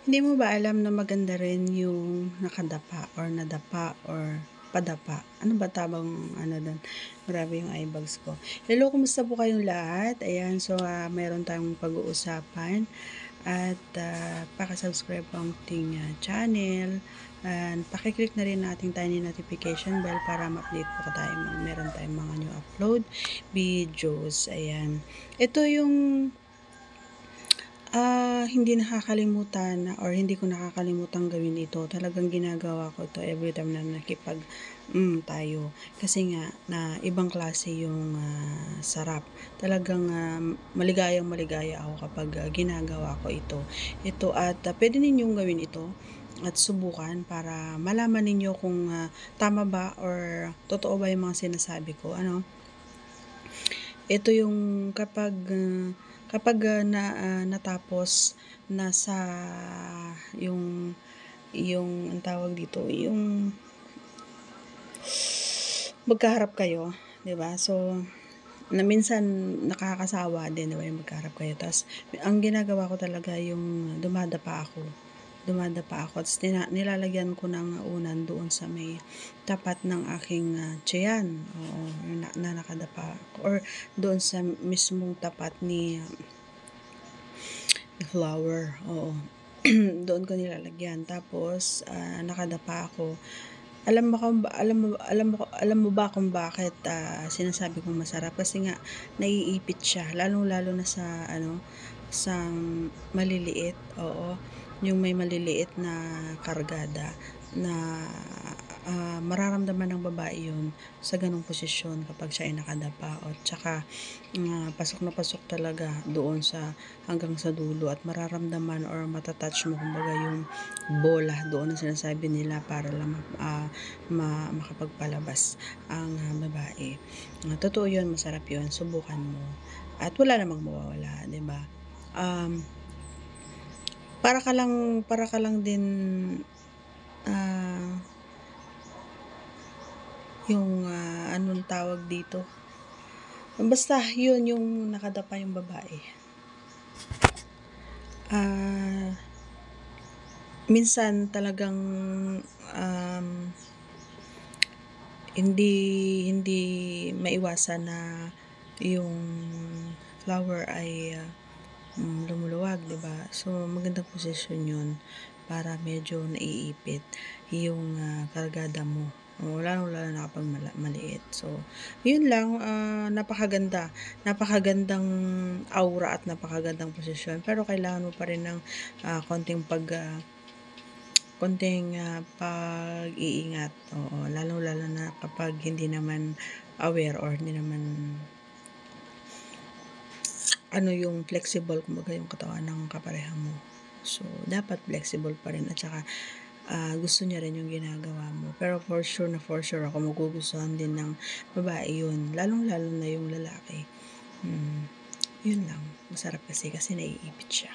Hindi mo ba alam na maganda rin yung nakadapa or nadapa or padapa? Ano ba tamang ano dun? Grabe yung eyebags ko. Hello, kumusta po kayong lahat? Ayan, so meron tayong pag-uusapan at paka-subscribe po ang ating channel and paki-click na rin natin tiny notification bell para ma-update po tayo meron tayong mga new upload videos. Ayan. Ito yung hindi nakakalimutan or hindi ko nakakalimutang gawin ito. Talagang ginagawa ko ito every time na tayo. Kasi nga, na ibang klase yung sarap. Talagang maligayang maligaya ako kapag ginagawa ko ito. Ito at pwede ninyong gawin ito at subukan para malaman ninyo kung tama ba or totoo ba yung mga sinasabi ko. Ano? Ito yung kapag natapos na sa yung ang tawag dito, yung magkaharap kayo, 'di ba? So na minsan nakakasawa din, 'di ba, yung magkaharap kayo. Tas ang ginagawa ko talaga yung dumadapa ako at nilalagyan ko ng unan doon sa may tapat ng aking tiyan. Oo, na nakadapa ako. Or doon sa mismong tapat ni flower. Oo. Doon ko nilalagyan. Tapos nakadapa ako. Alam mo ba kung bakit sinasabi kong masarap? Kasi nga naiipit siya, lalong-lalo na sa sa maliliit. Oo, yung may maliliit na kargada na mararamdaman ng babae yun sa ganong posisyon kapag siya ay nakadapa. O tsaka pasok na pasok talaga doon sa hanggang sa dulo at mararamdaman or matatouch mo kumbaga yung bola doon na sinasabi nila para lang makapagpalabas ang babae. Totoo yun, masarap yun, subukan mo. At wala namang mawawala, 'di ba? Para ka lang din yung anong tawag dito. Basta yun yung nakadapa yung babae. Minsan talagang hindi hindi maiwasan na yung flower ay lumuluwag, 'di ba? So magandang posisyon 'yun para medyo naiipit yung kargada mo. Lalong-lalo na kapag maliit. So, yun lang, napakagandang aura at napakagandang posisyon. Pero kailangan mo pa rin ng konting pag-iingat. Oo, lalong-lalo na kapag hindi naman aware or hindi naman yung flexible kumbaga yung katawan ng kapareha mo. So, dapat flexible pa rin at saka gusto niya rin yung ginagawa mo. Pero for sure ako magugustuhan din ng babae yun. Lalong-lalo na yung lalaki. Yun lang. Masarap kasi naiipit siya.